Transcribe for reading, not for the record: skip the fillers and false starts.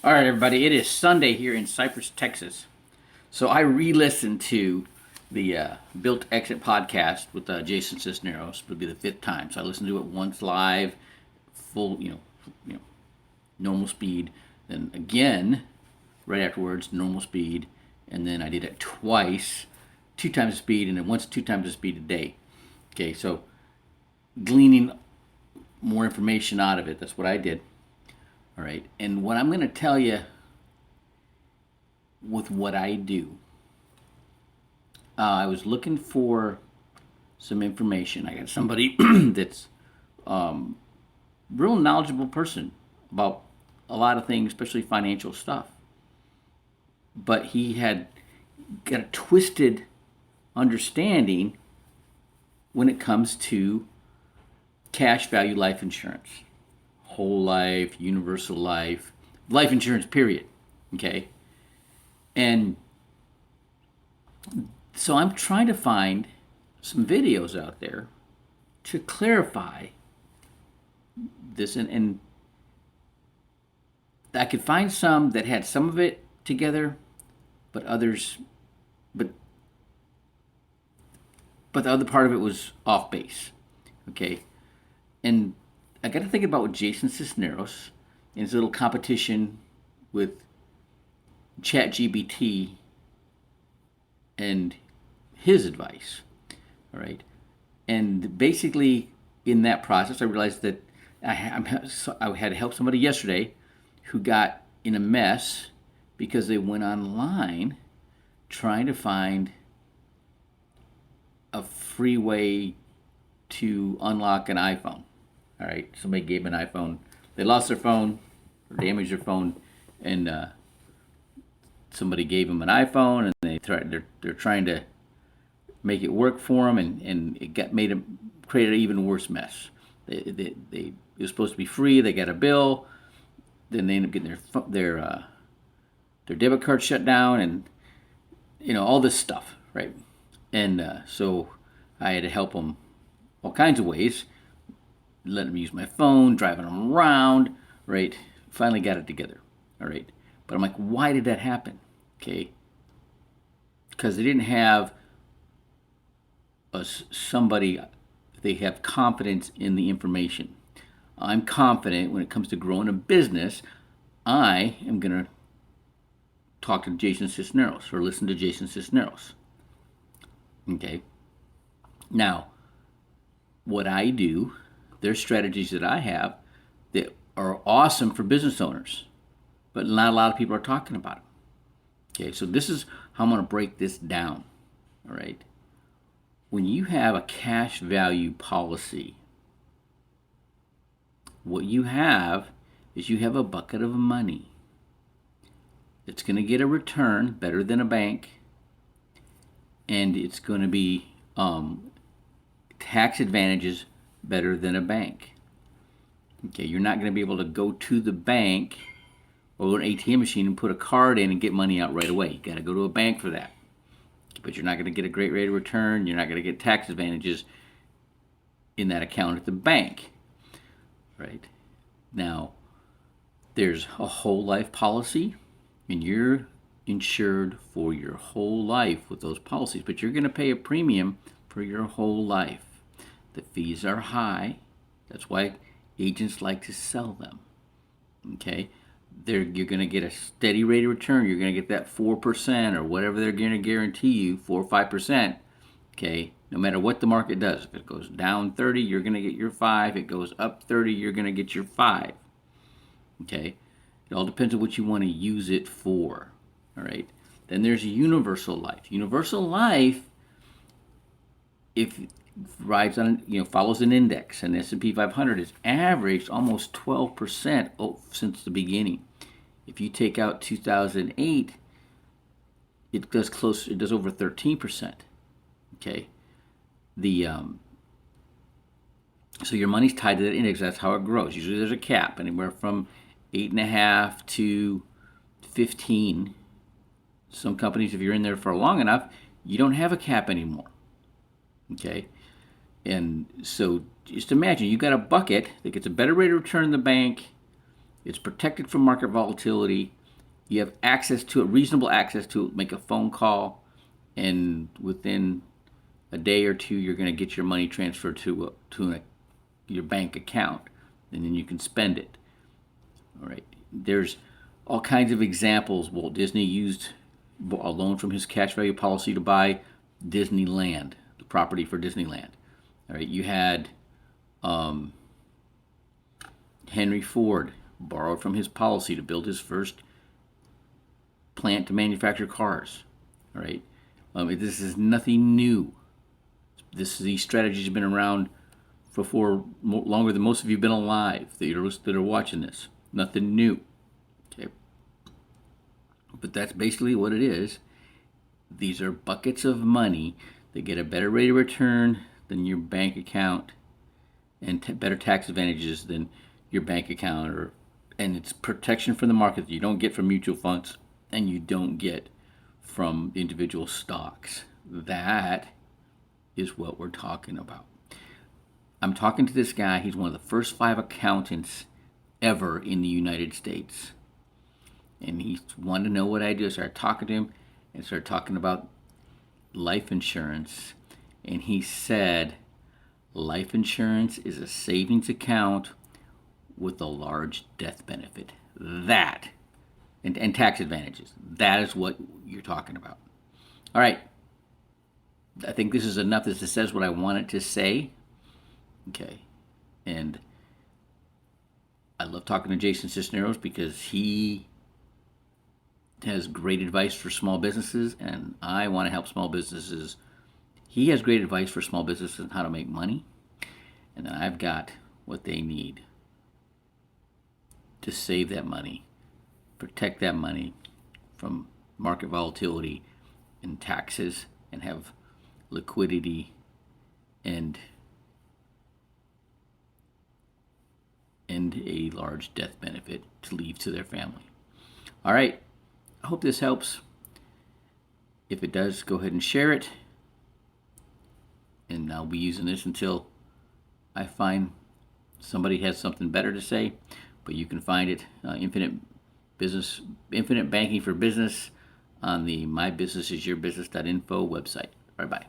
All right, everybody. It is Sunday here in Cypress, Texas. So I re-listened to the Built Exit podcast with Jason Cisneros. It would be the fifth time. So I listened to it once live, full, you know, normal speed. Then again, right afterwards, normal speed, and then I did it twice, two times the speed, and then once two times the speed a day. Okay, so gleaning more information out of it. That's what I did. All right, and what I'm going to tell you with what I do. I was looking for some information. I got somebody that's real knowledgeable person about a lot of things, especially financial stuff. But he had got a twisted understanding when it comes to cash value life insurance, whole life, universal life insurance, period. Okay, and so I'm trying to find some videos out there to clarify this, and I could find some that had some of it together, but others, but the other part of it was off base. Okay, and I got to think about what Jason Cisneros and his little competition with ChatGPT and his advice. All right. And basically, in that process, I realized that I had to help somebody yesterday who got in a mess because they went online trying to find a free way to unlock an iPhone. All right. Somebody gave them an iPhone. They lost their phone or damaged their phone, and somebody gave them an iPhone, and they're trying to make it work for them, and it created an even worse mess. It was supposed to be free. They got a bill, then they end up getting their debit card shut down, and all this stuff, right? And so I had to help them all kinds of ways, let them use my phone, driving them around, right? Finally got it together, all right. But I'm like, why did that happen? Okay, because they didn't have somebody. They have confidence in the information. I'm confident when it comes to growing a business. I am gonna talk to Jason Cisneros or listen to Jason Cisneros. Okay. Now, what I do, there's strategies that I have that are awesome for business owners, but not a lot of people are talking about them. Okay, so this is how I'm going to break this down. All right. When you have a cash value policy, what you have is you have a bucket of money. It's going to get a return better than a bank, and it's going to be tax advantages better than a bank. Okay, you're not going to be able to go to the bank or an ATM machine and put a card in and get money out right away. You got to go to a bank for that. But you're not going to get a great rate of return. You're not going to get tax advantages in that account at the bank. Right? Now, there's a whole life policy, and you're insured for your whole life with those policies, but you're going to pay a premium for your whole life. The fees are high. That's why agents like to sell them. Okay? You're going to get a steady rate of return. You're going to get that 4% or whatever they're going to guarantee you, 4 or 5%. Okay, no matter what the market does. If it goes down 30, you're going to get your 5. If it goes up 30, you're going to get your 5. Okay, it all depends on what you want to use it for. All right. Then there's universal life. Universal life, if rides on, follows an index, and S&P 500 has averaged almost 12% since the beginning. If you take out 2008, it does over 13%. Okay, so your money's tied to that index. That's how it grows. Usually there's a cap, anywhere from 8.5 to 15. Some companies, if you're in there for long enough, you don't have a cap anymore. Okay, and so just imagine you got a bucket that gets a better rate of return than the bank, It's protected from market volatility. You have access to it, reasonable access to it. Make a phone call, and within a day or two, you're going to get your money transferred to your bank account, and then you can spend it. All right. There's all kinds of examples. Walt Disney used a loan from his cash value policy to buy Disneyland, the property for Disneyland. All right. You had Henry Ford borrowed from his policy to build his first plant to manufacture cars. All right. This is nothing new. These strategies have been around for longer than most of you have been alive that are watching this. Nothing new. Okay. But that's basically what it is. These are buckets of money that get a better rate of return than your bank account, and better tax advantages than your bank account, and it's protection from the market that you don't get from mutual funds and you don't get from individual stocks. That is what we're talking about. I'm talking to this guy. He's one of the first 5 accountants ever in the United States. And he wanted to know what I do. I started talking to him and started talking about life insurance. And he said, life insurance is a savings account with a large death benefit. That, and tax advantages. That is what you're talking about. All right. I think this is enough. This says what I want it to say. Okay. And I love talking to Jason Cisneros because he has great advice for small businesses, and I want to help small businesses. He has great advice for small businesses on how to make money, and I've got what they need to save that money, protect that money from market volatility and taxes, and have liquidity and a large death benefit to leave to their family. All right. I hope this helps. If it does, go ahead and share it. And I'll be using this until I find somebody has something better to say. But you can find it, Infinite Banking for Business, on the mybusinessisyourbusiness.info website. Bye-bye.